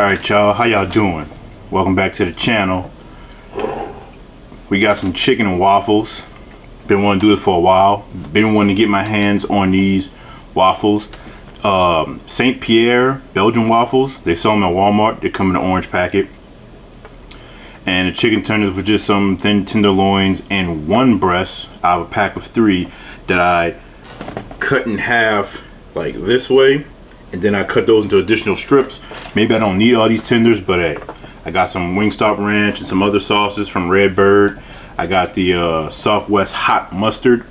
Alright y'all, how y'all doing? Welcome back to the channel. We got some chicken and waffles. Been wanting to do this for a while. Been wanting to get my hands on these waffles. St. Pierre Belgian waffles. They sell them at Walmart. They come in an orange packet. And the chicken tenders were just some thin tenderloins and one breast out of a pack of 3 that I cut in half like this way. And then I cut those into additional strips. Maybe I don't need all these tenders, but hey, I got some Wingstop ranch and some other sauces from Redbird. I got the Southwest hot mustard.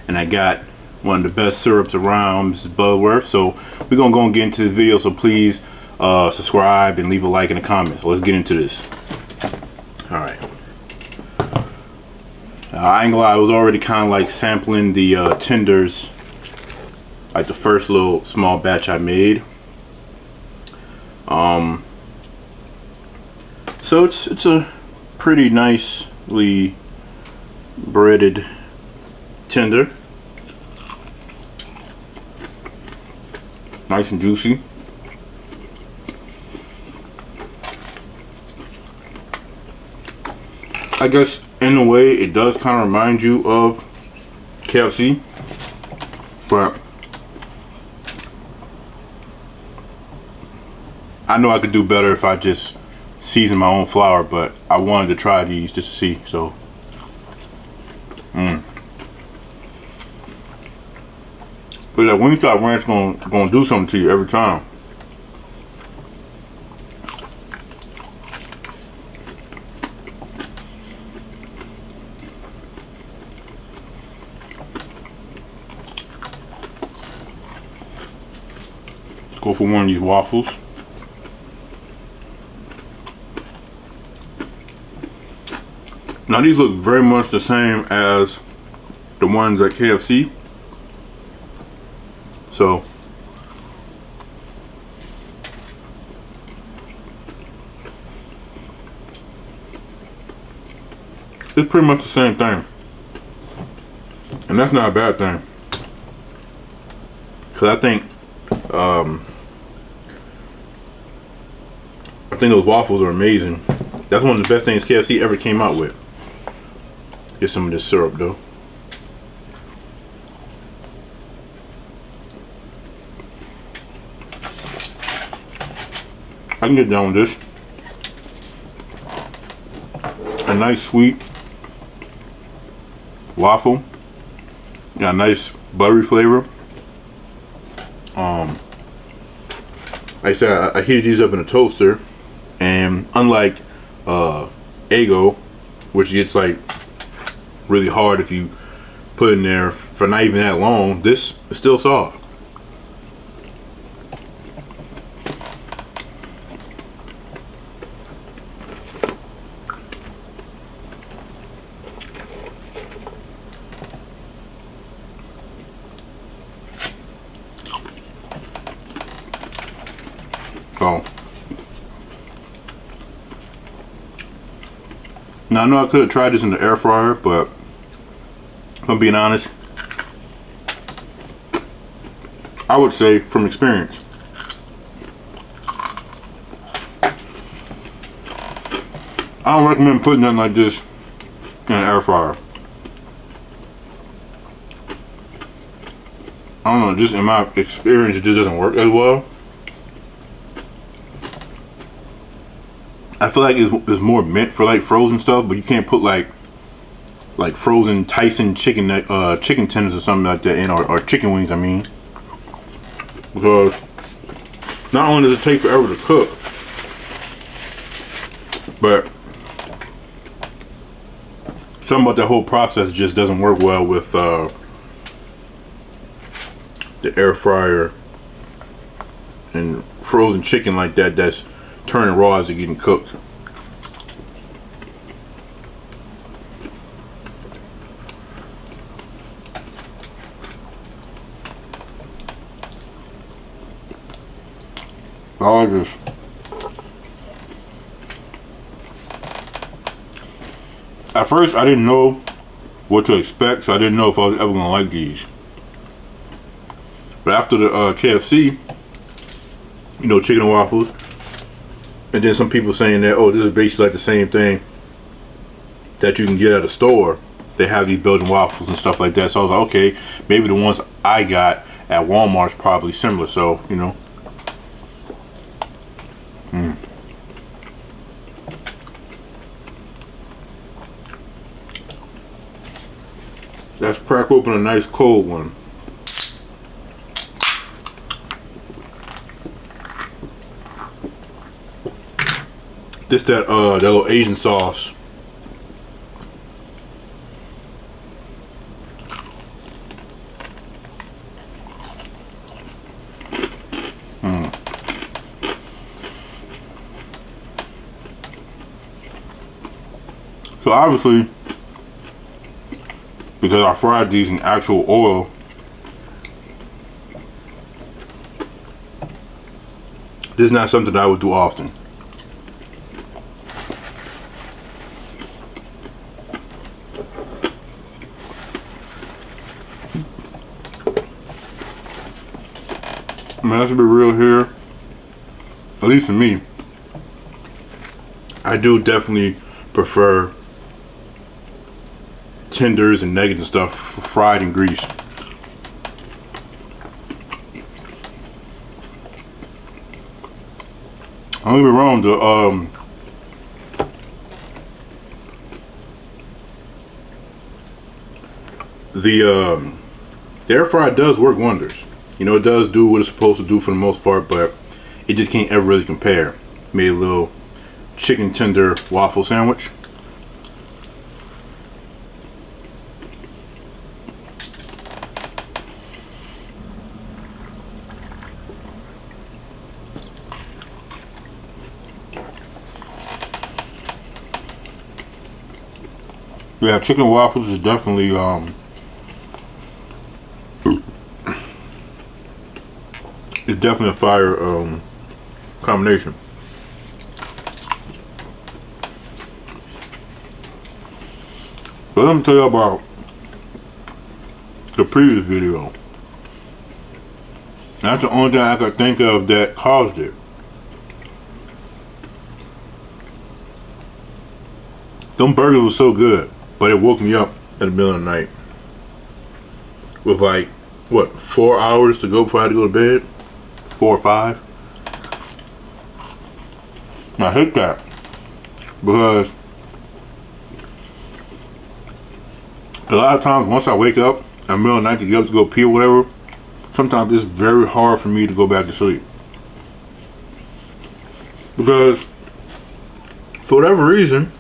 And I got one of the best syrups around, Mrs. Butterworth. So we're gonna go and get into this video, so please subscribe and leave a like in the comments. So let's get into this. Alright. I ain't gonna lie, I was already kind of like sampling the tenders, like the first little small batch I made. So it's a pretty nicely breaded tender, nice and juicy. I guess in a way it does kind of remind you of KFC, but I know I could do better if I just season my own flour, but I wanted to try these just to see. So but that Wingstop ranch gonna do something to you every time. Let's go for one of these waffles. Now these look very much the same as the ones at KFC. So it's pretty much the same thing. And that's not a bad thing. Cause I think those waffles are amazing. That's one of the best things KFC ever came out with. Get some of this syrup though. I can get down with this. A nice sweet waffle. Got a nice buttery flavor. Like I said, I heated these up in a toaster, and unlike Eggo, which gets like really hard if you put it in there for not even that long, this is still soft. So now I know I could have tried this in the air fryer, but if I'm being honest, I would say from experience, I don't recommend putting nothing like this in an air fryer. I don't know, just in my experience it just doesn't work as well. I feel like it's more meant for like frozen stuff, but you can't put like frozen Tyson chicken tenders or something like that in, or chicken wings, I mean, because not only does it take forever to cook, but something about that whole process just doesn't work well with the air fryer and frozen chicken like that that's turning raw as they're getting cooked. I like this. At first I didn't know what to expect, so I didn't know if I was ever gonna like these. But after the KFC, you know, chicken and waffles. And then some people saying that, oh, this is basically like the same thing that you can get at a store. They have these Belgian waffles and stuff like that. So I was like, okay, maybe the ones I got at Walmart's probably similar. So, you know. Let's crack open a nice cold one. This that little Asian sauce. So obviously, because I fried these in actual oil, this is not something that I would do often. I mean, let's be real here. At least for me, I do definitely prefer tenders and nuggets and stuff fried in grease. Don't get me wrong, the air fryer does work wonders. You know, it does do what it's supposed to do for the most part, but it just can't ever really compare. Made a little chicken tender waffle sandwich. Yeah, chicken waffles is definitely it's definitely a fire combination. But let me tell you about the previous video. That's the only thing I could think of that caused it. Them burgers were so good, but it woke me up in the middle of the night with like, what, 4 hours to go before I had to go to bed? 4 or 5. I hate that because a lot of times once I wake up in the middle of the night to get up to go pee or whatever, sometimes it's very hard for me to go back to sleep. Because for whatever reason,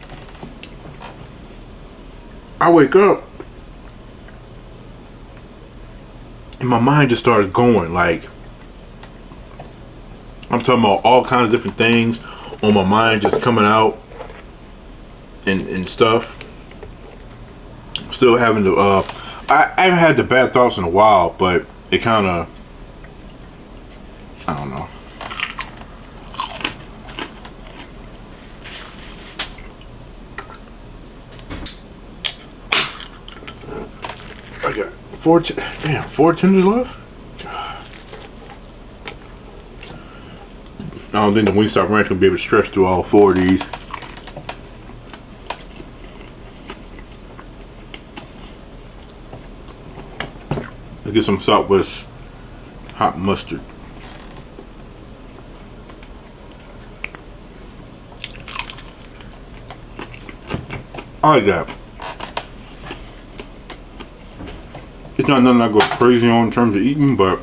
I wake up and my mind just starts going. Like, I'm talking about all kinds of different things on my mind just coming out and stuff. Still having to, I haven't had the bad thoughts in a while, but it kind of, I don't know. I got four tenders left? God. I don't think the Wingstop Ranch will be able to stretch through all 4 of these. Let's get some Southwest hot mustard. I like that. It's not nothing I go crazy on in terms of eating, but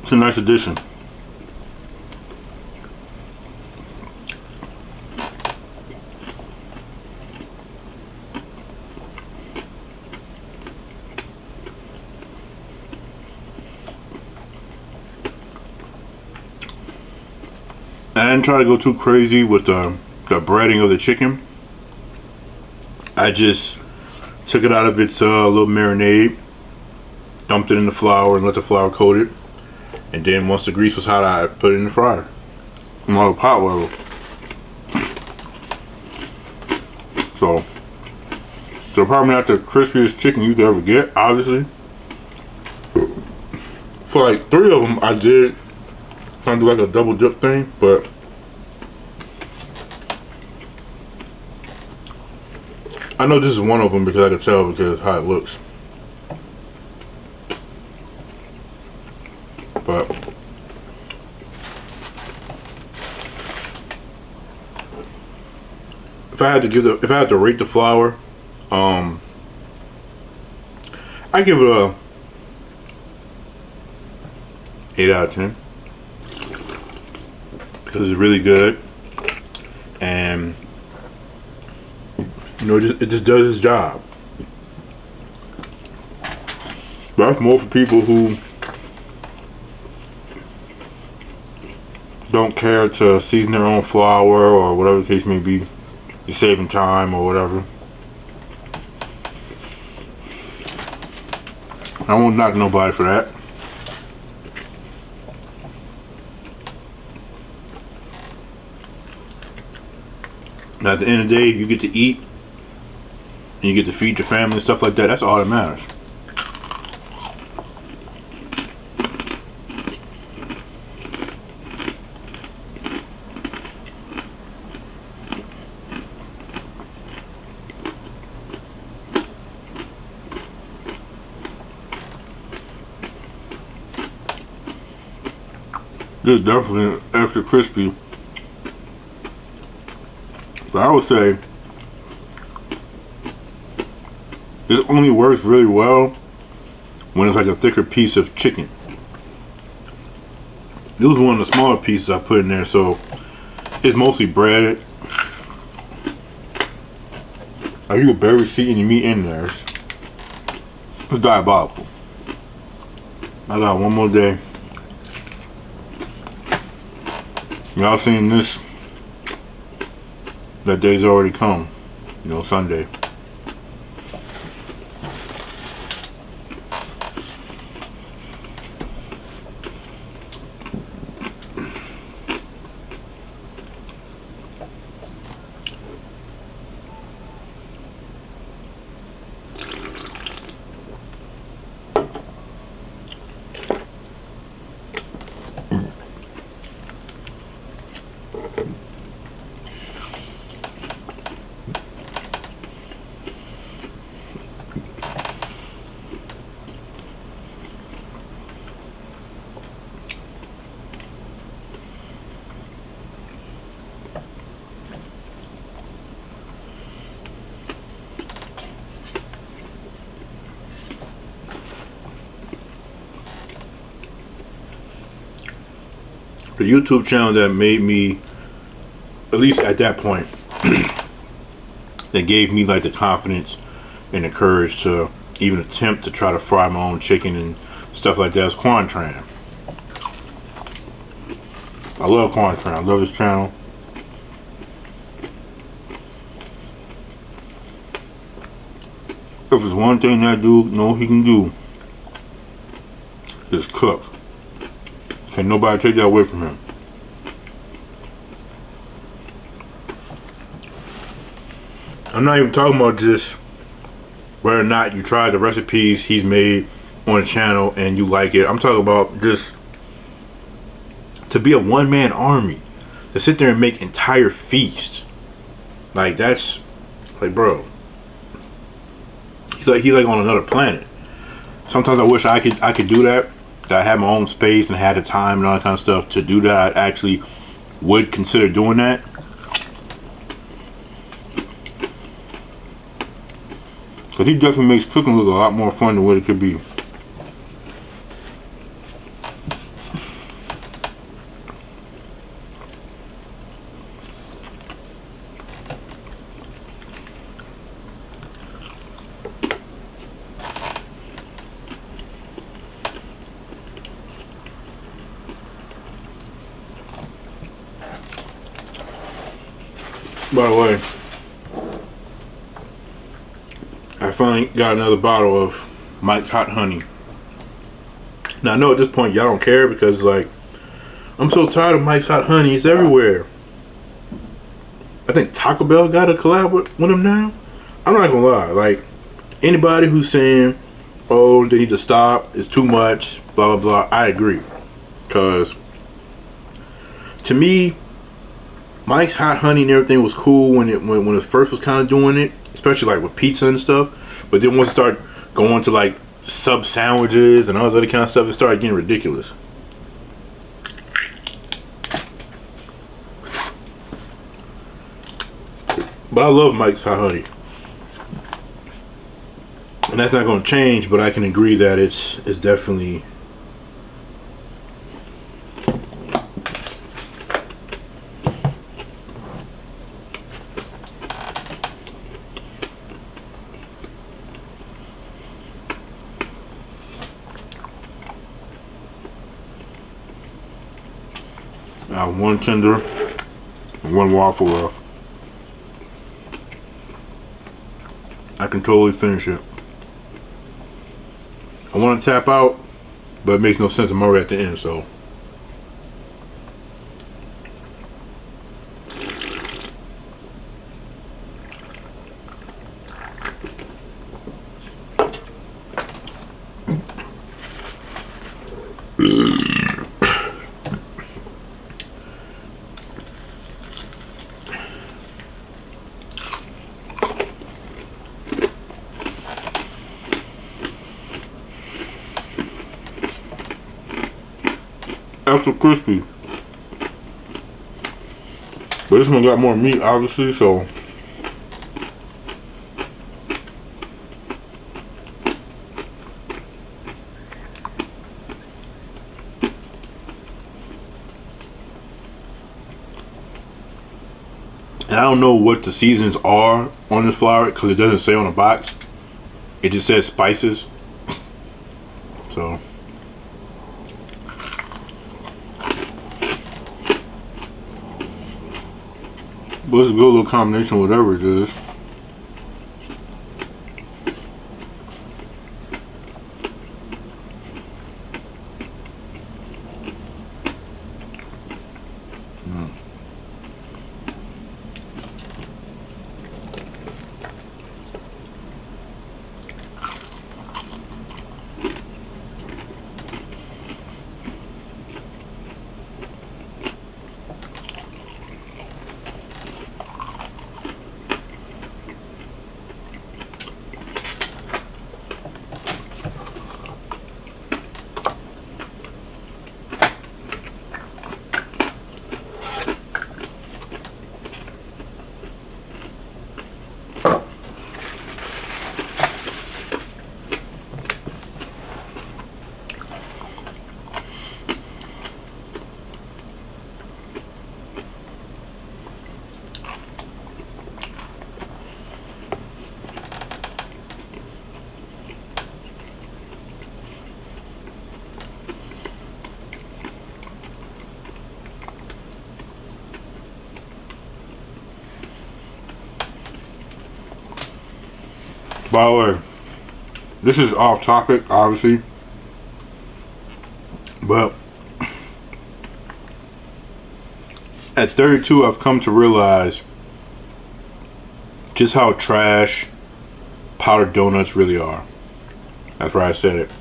it's a nice addition. I didn't try to go too crazy with the breading of the chicken. I just took it out of its little marinade, dumped it in the flour and let the flour coat it, and then once the grease was hot, I put it in the fryer. In my little pot level. So probably not the crispiest chicken you could ever get, obviously. For for like 3 of them, I did kind of do like a double dip thing, but I know this is one of them because I could tell because of how it looks. But if I had to rate the flour, I give it a 8 out of 10 because it's really good, and you know, it just does its job. But that's more for people who don't care to season their own flour or whatever the case may be. You're saving time or whatever. I won't knock nobody for that. Now at the end of the day, you get to eat and you get to feed your family and stuff like that. That's all that matters. This is definitely extra crispy. But I would say this only works really well when it's like a thicker piece of chicken. This was one of the smaller pieces I put in there, so it's mostly breaded. Like you could barely see any meat in there. It's diabolical. I got one more day. Y'all seen this? That day's already come. You know, Sunday. The YouTube channel that made me, at least at that point, that gave me like the confidence and the courage to even attempt to try to fry my own chicken and stuff like that is Quantran. I love Quantran. I love his channel. If there's one thing that dude know he can do, is cook. Can't nobody take that away from him. I'm not even talking about just whether or not you try the recipes he's made on the channel and you like it. I'm talking about just to be a one-man army, to sit there and make entire feasts. Like that's like, bro, he's like on another planet. Sometimes I wish I could do that. That I had my own space and had the time and all that kind of stuff to do that. I actually would consider doing that. Because he definitely makes cooking look a lot more fun than what it could be. By the way, I finally got another bottle of Mike's Hot Honey. Now I know at this point y'all don't care because like, I'm so tired of Mike's Hot Honey. It's everywhere. I think Taco Bell got a collab with him now. I'm not gonna lie. Like, anybody who's saying, oh, they need to stop, it's too much, blah blah blah. I agree, cause to me, Mike's Hot Honey and everything was cool when it first was kind of doing it, especially like with pizza and stuff. But then once it started going to like sub sandwiches and all this other kind of stuff, it started getting ridiculous. But I love Mike's Hot Honey, and that's not going to change. But I can agree that it's definitely. One tender and one waffle left. I can totally finish it. I want to tap out, but it makes no sense. I'm already at the end, so. Extra crispy, but this one got more meat, obviously. So and I don't know what the seasons are on this flour because it doesn't say on the box. It just says spices. So. But it's a good little combination, whatever it is. By the way, this is off topic, obviously, but at 32, I've come to realize just how trash powdered donuts really are. That's why I said it.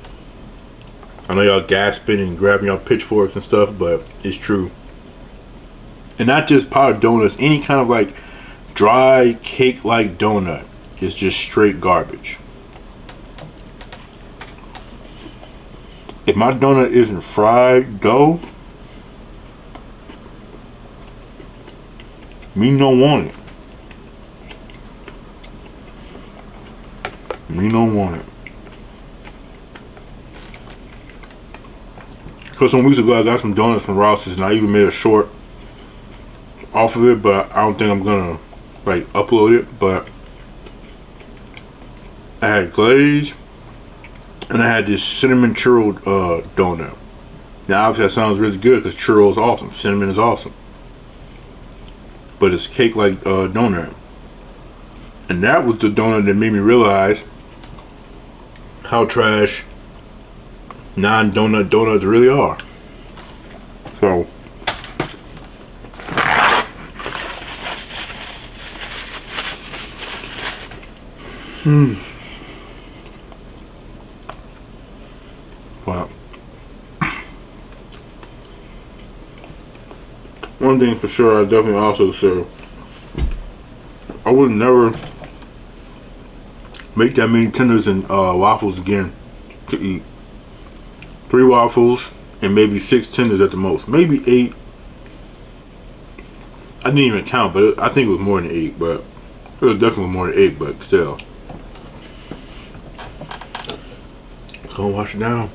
I know y'all gasping and grabbing y'all pitchforks and stuff, but it's true. And not just powdered donuts, any kind of like dry cake-like donut is just straight garbage. If my donut isn't fried dough, me don't want it. Me don't want it. Cause some weeks ago I got some donuts from Rouse's and I even made a short off of it, but I don't think I'm gonna like upload it. But I had glaze and I had this cinnamon churro donut. Now obviously that sounds really good because churro is awesome, cinnamon is awesome, but it's cake like donut. And that was the donut that made me realize how trash non-donut donuts really are. So well, one thing for sure, I definitely also say, I would never make that many tenders and waffles again to eat. 3 waffles and maybe 6 tenders at the most. Maybe 8. I didn't even count, but I think it was more than 8. But it was definitely more than 8. But still, go wash it down.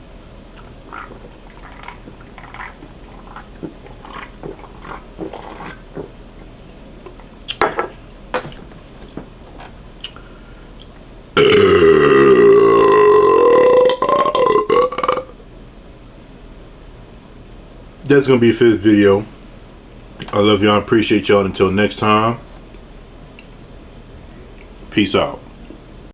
That's gonna be it for this video. I love y'all, appreciate y'all. Until next time, peace out.